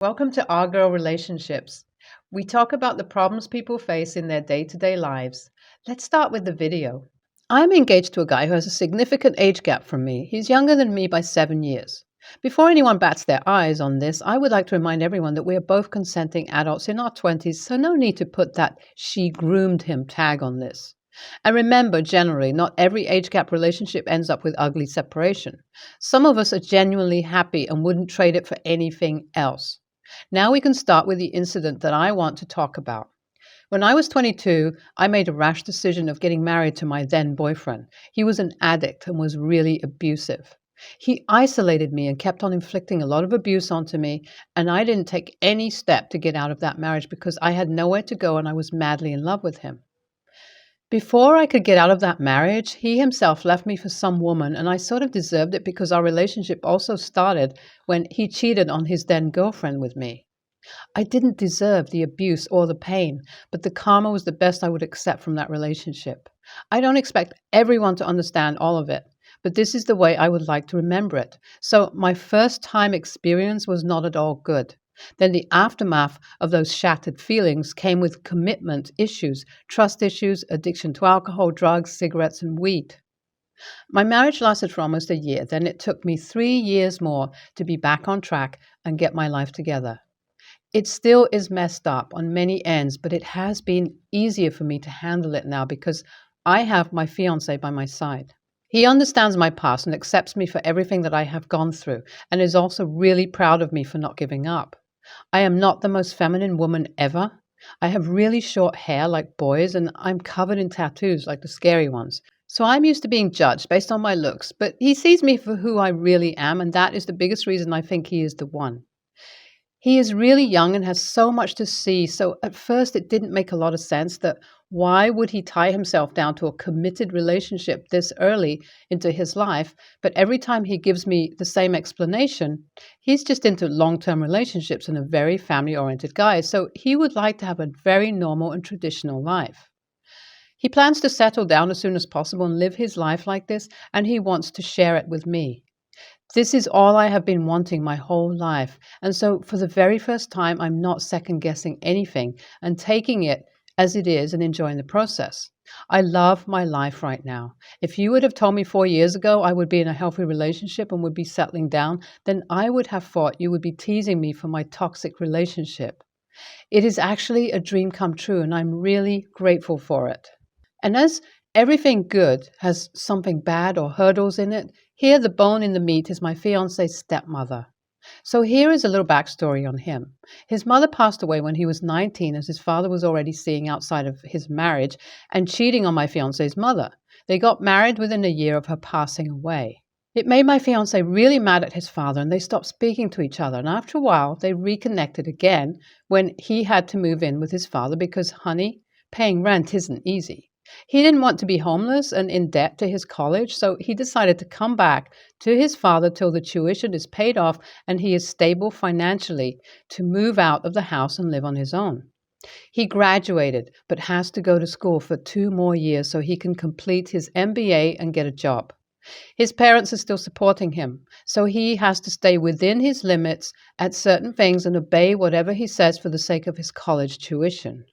Welcome to Our Girl Relationships. We talk about the problems people face in their day to day lives. Let's start with the video. I'm engaged to a guy who has a significant age gap from me. He's younger than me by 7 years. Before anyone bats their eyes on this, I would like to remind everyone that we are both consenting adults in our 20s, so no need to put that she groomed him tag on this. And remember, generally, not every age gap relationship ends up with ugly separation. Some of us are genuinely happy and wouldn't trade it for anything else. Now we can start with the incident that I want to talk about. When I was 22, I made a rash decision of getting married to my then boyfriend. He was an addict and was really abusive. He isolated me and kept on inflicting a lot of abuse onto me, and I didn't take any step to get out of that marriage because I had nowhere to go and I was madly in love with him. Before I could get out of that marriage, he himself left me for some woman, and I sort of deserved it because our relationship also started when he cheated on his then girlfriend with me. I didn't deserve the abuse or the pain, but the karma was the best I would accept from that relationship. I don't expect everyone to understand all of it, but this is the way I would like to remember it. So my first time experience was not at all good. Then the aftermath of those shattered feelings came with commitment issues, trust issues, addiction to alcohol, drugs, cigarettes, and weed. My marriage lasted for almost a year. Then it took me 3 years more to be back on track and get my life together. It still is messed up on many ends, but it has been easier for me to handle it now because I have my fiance by my side. He understands my past and accepts me for everything that I have gone through and is also really proud of me for not giving up. I am not the most feminine woman ever. I have really short hair like boys, and I'm covered in tattoos like the scary ones. So I'm used to being judged based on my looks, but he sees me for who I really am, and that is the biggest reason I think he is the one. He is really young and has so much to see, so at first it didn't make a lot of sense that why would he tie himself down to a committed relationship this early into his life, but every time he gives me the same explanation, he's just into long-term relationships and a very family-oriented guy, so he would like to have a very normal and traditional life. He plans to settle down as soon as possible and live his life like this, and he wants to share it with me. This is all I have been wanting my whole life. And so for the very first time, I'm not second guessing anything and taking it as it is and enjoying the process. I love my life right now. If you would have told me 4 years ago I would be in a healthy relationship and would be settling down, then I would have thought you would be teasing me for my toxic relationship. It is actually a dream come true, and I'm really grateful for it. And as everything good has something bad or hurdles in it, here the bone in the meat is my fiance's stepmother. So here is a little backstory on him. His mother passed away when he was 19, as his father was already seeing outside of his marriage and cheating on my fiance's mother. They got married within a year of her passing away. It made my fiance really mad at his father, and they stopped speaking to each other. And after a while, they reconnected again when he had to move in with his father because, honey, paying rent isn't easy. He didn't want to be homeless and in debt to his college, so he decided to come back to his father till the tuition is paid off and he is stable financially to move out of the house and live on his own. He graduated, but has to go to school for 2 more years so he can complete his MBA and get a job. His parents are still supporting him, so he has to stay within his limits at certain things and obey whatever he says for the sake of his college tuition.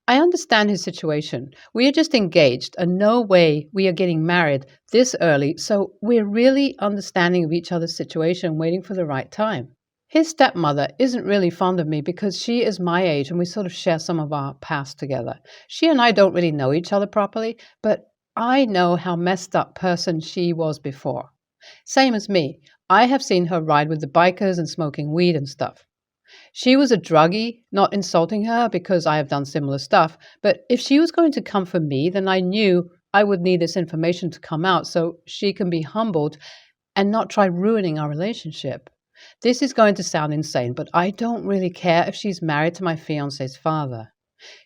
I understand his situation. We are just engaged, and no way we are getting married this early, so we're really understanding of each other's situation, waiting for the right time. His stepmother isn't really fond of me because she is my age and we sort of share some of our past together. She and I don't really know each other properly, but I know how messed up person she was before. Same as me. I have seen her ride with the bikers and smoking weed and stuff. She was a druggie, not insulting her because I have done similar stuff, but if she was going to come for me, then I knew I would need this information to come out so she can be humbled and not try ruining our relationship. This is going to sound insane, but I don't really care if she's married to my fiance's father.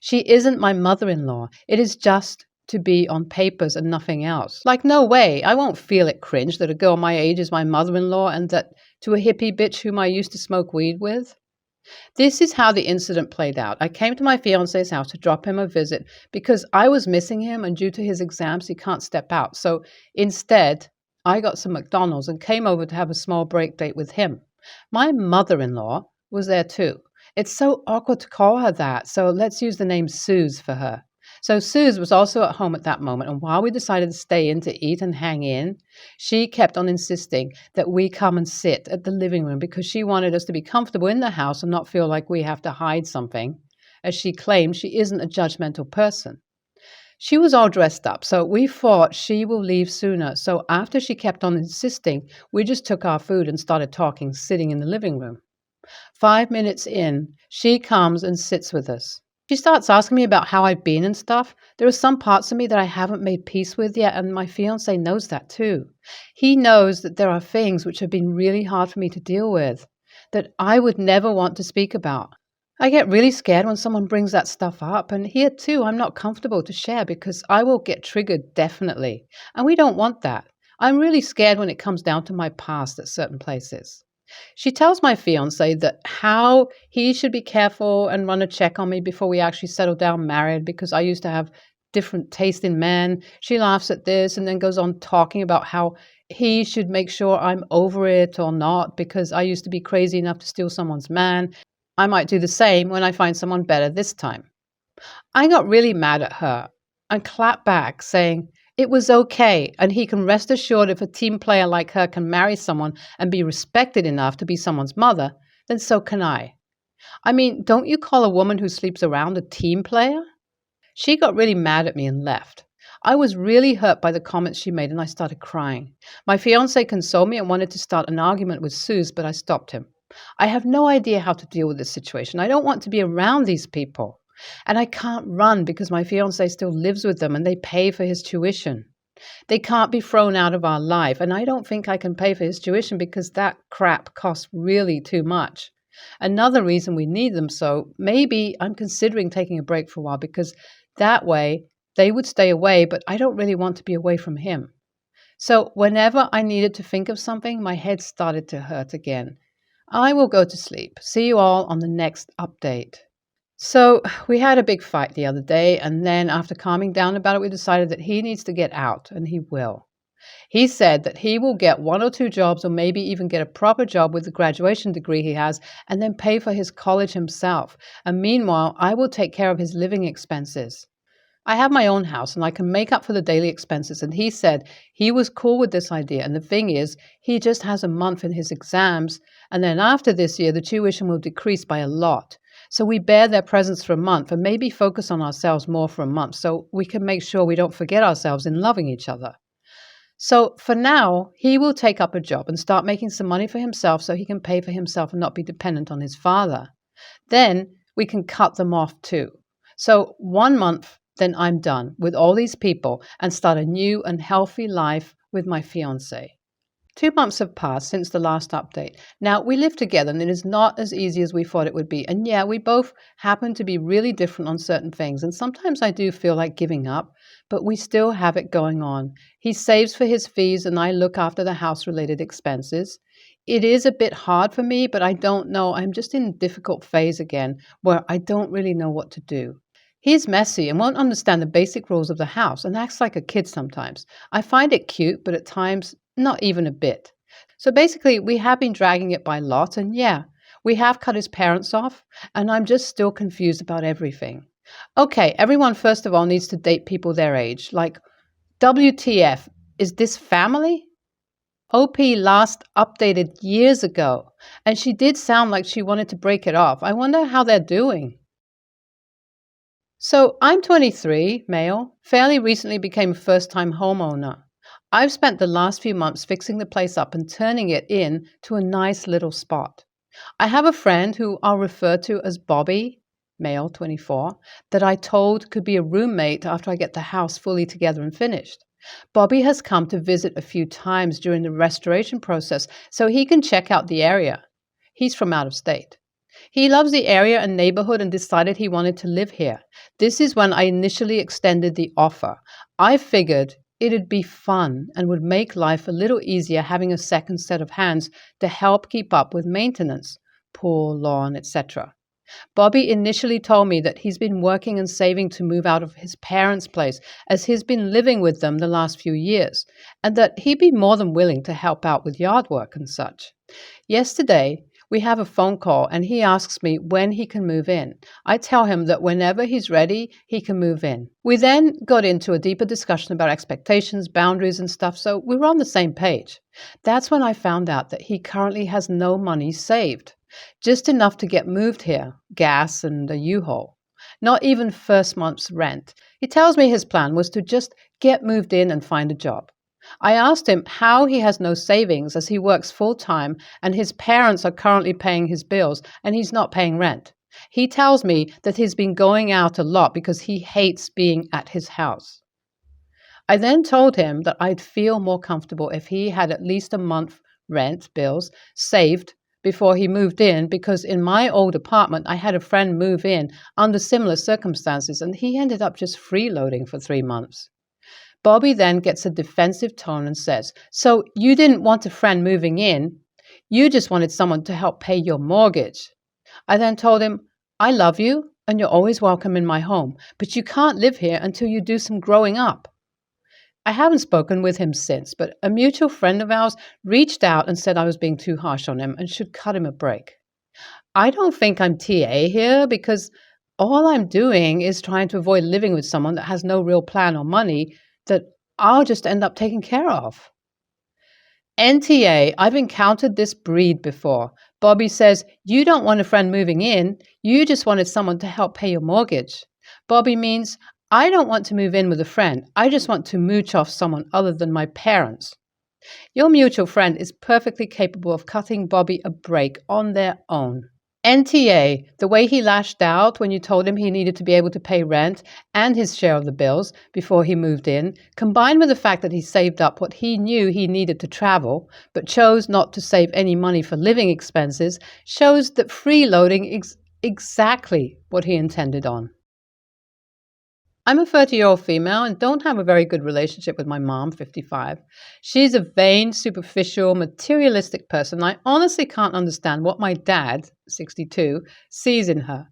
She isn't my mother-in-law. It is just to be on papers and nothing else. Like, no way. I won't feel it cringe that a girl my age is my mother-in-law and that to a hippie bitch whom I used to smoke weed with. This is how the incident played out. I came to my fiance's house to drop him a visit because I was missing him, and due to his exams, he can't step out. So instead, I got some McDonald's and came over to have a small break date with him. My mother-in-law was there too. It's so awkward to call her that, so let's use the name Suze for her. So Suze was also at home at that moment, and while we decided to stay in to eat and hang in, she kept on insisting that we come and sit at the living room because she wanted us to be comfortable in the house and not feel like we have to hide something. As she claimed, she isn't a judgmental person. She was all dressed up, so we thought she will leave sooner. So after she kept on insisting, we just took our food and started talking, sitting in the living room. 5 minutes in, she comes and sits with us. She starts asking me about how I've been and stuff. There are some parts of me that I haven't made peace with yet, and my fiance knows that too. He knows that there are things which have been really hard for me to deal with, that I would never want to speak about. I get really scared when someone brings that stuff up, and here too, I'm not comfortable to share because I will get triggered definitely, and we don't want that. I'm really scared when it comes down to my past at certain places. She tells my fiance that how he should be careful and run a check on me before we actually settle down married because I used to have different taste in men. She laughs at this and then goes on talking about how he should make sure I'm over it or not because I used to be crazy enough to steal someone's man. I might do the same when I find someone better this time. I got really mad at her and clapped back, saying it was okay, and he can rest assured if a team player like her can marry someone and be respected enough to be someone's mother, then so can I. I mean, don't you call a woman who sleeps around a team player? She got really mad at me and left. I was really hurt by the comments she made and I started crying. My fiance consoled me and wanted to start an argument with Suze, but I stopped him. I have no idea how to deal with this situation. I don't want to be around these people. And I can't run because my fiance still lives with them and they pay for his tuition. They can't be thrown out of our life, and I don't think I can pay for his tuition because that crap costs really too much. Another reason we need them, so maybe I'm considering taking a break for a while because that way they would stay away, but I don't really want to be away from him. So whenever I needed to think of something, my head started to hurt again. I will go to sleep. See you all on the next update. So we had a big fight the other day, and then after calming down about it, we decided that he needs to get out, and he will. He said that he will get 1 or 2 jobs or maybe even get a proper job with the graduation degree he has and then pay for his college himself. And meanwhile, I will take care of his living expenses. I have my own house and I can make up for the daily expenses. And he said he was cool with this idea. And the thing is, he just has a month in his exams. And then after this year, the tuition will decrease by a lot. So we bear their presence for a month and maybe focus on ourselves more for a month so we can make sure we don't forget ourselves in loving each other. So for now, he will take up a job and start making some money for himself so he can pay for himself and not be dependent on his father. Then we can cut them off too. So 1 month, then I'm done with all these people and start a new and healthy life with my fiance. 2 months have passed since the last update. Now, we live together and it is not as easy as we thought it would be. And yeah, we both happen to be really different on certain things. And sometimes I do feel like giving up, but we still have it going on. He saves for his fees and I look after the house-related expenses. It is a bit hard for me, but I don't know. I'm just in a difficult phase again where I don't really know what to do. He's messy and won't understand the basic rules of the house and acts like a kid sometimes. I find it cute, but at times not even a bit. So basically, we have been dragging it by lots, and yeah, we have cut his parents off, and I'm just still confused about everything. Okay, everyone first of all needs to date people their age. Like, WTF, is this family? OP last updated years ago, and she did sound like she wanted to break it off. I wonder how they're doing. So I'm 23, male, fairly recently became a first-time homeowner. I've spent the last few months fixing the place up and turning it in to a nice little spot. I have a friend who I'll refer to as Bobby, male, 24, that I told could be a roommate after I get the house fully together and finished. Bobby has come to visit a few times during the restoration process so he can check out the area. He's from out of state. He loves the area and neighborhood and decided he wanted to live here. This is when I initially extended the offer. I figured it'd be fun and would make life a little easier having a second set of hands to help keep up with maintenance, pool, lawn, etc. Bobby initially told me that he's been working and saving to move out of his parents' place as he's been living with them the last few years, and that he'd be more than willing to help out with yard work and such. Yesterday, We have a phone call and he asks me when he can move in. I tell him that whenever he's ready, he can move in. We then got into a deeper discussion about expectations, boundaries, and stuff, so we were on the same page. That's when I found out that he currently has no money saved, just enough to get moved here, gas and a U-Haul. Not even first month's rent. He tells me his plan was to just get moved in and find a job. I asked him how he has no savings as he works full-time and his parents are currently paying his bills and he's not paying rent. He tells me that he's been going out a lot because he hates being at his house. I then told him that I'd feel more comfortable if he had at least a month rent bills saved before he moved in, because in my old apartment I had a friend move in under similar circumstances and he ended up just freeloading for 3 months. Bobby then gets a defensive tone and says, "So you didn't want a friend moving in, you just wanted someone to help pay your mortgage." I then told him, "I love you and you're always welcome in my home, but you can't live here until you do some growing up." I haven't spoken with him since, but a mutual friend of ours reached out and said I was being too harsh on him and should cut him a break. I don't think I'm TA here because all I'm doing is trying to avoid living with someone that has no real plan or money that I'll just end up taking care of. NTA, I've encountered this breed before. Bobby says, "You don't want a friend moving in, you just wanted someone to help pay your mortgage." Bobby means, "I don't want to move in with a friend, I just want to mooch off someone other than my parents." Your mutual friend is perfectly capable of cutting Bobby a break on their own. NTA, the way he lashed out when you told him he needed to be able to pay rent and his share of the bills before he moved in, combined with the fact that he saved up what he knew he needed to travel, but chose not to save any money for living expenses, shows that freeloading is exactly what he intended on. I'm a 30-year-old female and don't have a very good relationship with my mom, 55. She's a vain, superficial, materialistic person. I honestly can't understand what my dad, 62, sees in her.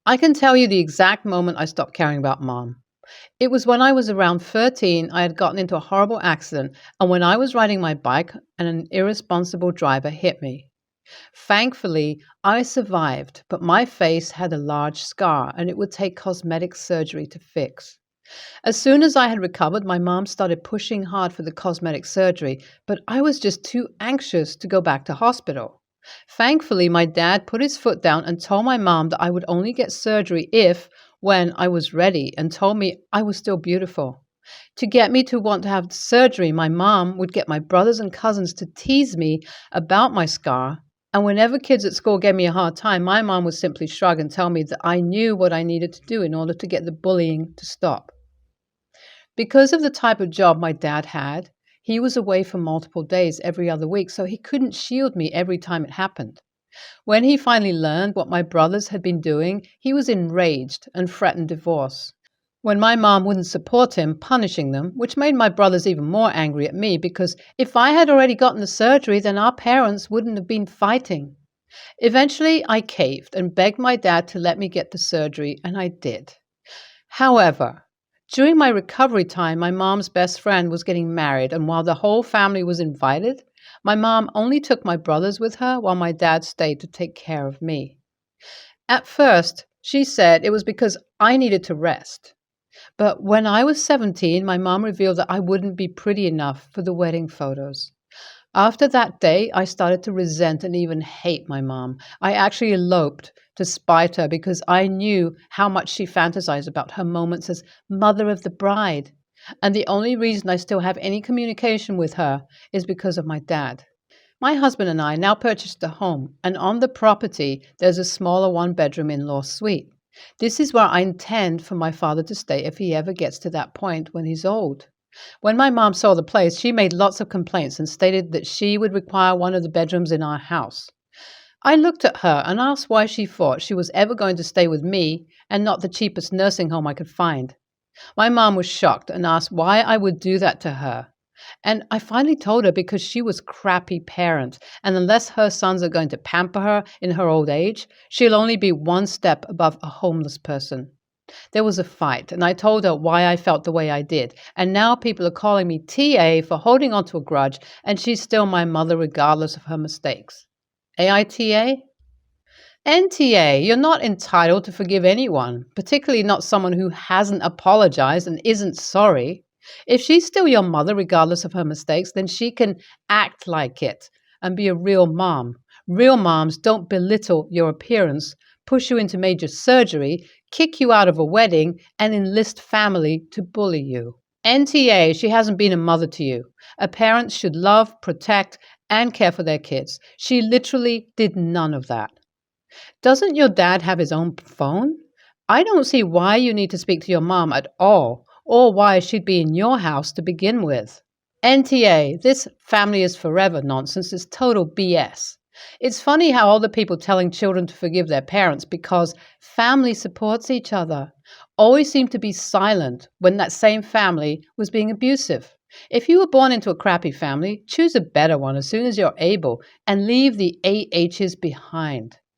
I can tell you the exact moment I stopped caring about mom. It was when I was around 13, I had gotten into a horrible accident, and when I was riding my bike and an irresponsible driver hit me. Thankfully, I survived, but my face had a large scar and it would take cosmetic surgery to fix. As soon as I had recovered, my mom started pushing hard for the cosmetic surgery, but I was just too anxious to go back to hospital. Thankfully, my dad put his foot down and told my mom that I would only get surgery when I was ready, and told me I was still beautiful. To get me to want to have surgery, my mom would get my brothers and cousins to tease me about my scar. And whenever kids at school gave me a hard time, my mom would simply shrug and tell me that I knew what I needed to do in order to get the bullying to stop. Because of the type of job my dad had, he was away for multiple days every other week, so he couldn't shield me every time it happened. When he finally learned what my brothers had been doing, he was enraged and threatened divorce. When my mom wouldn't support him, punishing them, which made my brothers even more angry at me, because if I had already gotten the surgery, then our parents wouldn't have been fighting. Eventually, I caved and begged my dad to let me get the surgery, and I did. However, during my recovery time, my mom's best friend was getting married, and while the whole family was invited, my mom only took my brothers with her while my dad stayed to take care of me. At first, she said it was because I needed to rest. But when I was 17, my mom revealed that I wouldn't be pretty enough for the wedding photos. After that day, I started to resent and even hate my mom. I actually eloped to spite her because I knew how much she fantasized about her moments as mother of the bride. And the only reason I still have any communication with her is because of my dad. My husband and I now purchased a home, and on the property, there's a smaller one-bedroom in-law suite. This is where I intend for my father to stay if he ever gets to that point when he's old. When my mom saw the place, she made lots of complaints and stated that she would require one of the bedrooms in our house. I looked at her and asked why she thought she was ever going to stay with me and not the cheapest nursing home I could find. My mom was shocked and asked why I would do that to her. And I finally told her because she was a crappy parent, and unless her sons are going to pamper her in her old age, she'll only be one step above a homeless person. There was a fight, and I told her why I felt the way I did, and now people are calling me TA for holding on to a grudge, and she's still my mother regardless of her mistakes. AITA? NTA, you're not entitled to forgive anyone, particularly not someone who hasn't apologized and isn't sorry. If she's still your mother, regardless of her mistakes, then she can act like it and be a real mom. Real moms don't belittle your appearance, push you into major surgery, kick you out of a wedding, and enlist family to bully you. NTA, she hasn't been a mother to you. A parent should love, protect, and care for their kids. She literally did none of that. Doesn't your dad have his own phone? I don't see why you need to speak to your mom at all, or why she'd be in your house to begin with. NTA, this family is forever nonsense is total BS. It's funny how all the people telling children to forgive their parents because family supports each other always seem to be silent when that same family was being abusive. If you were born into a crappy family, choose a better one as soon as you're able and leave the AHs behind.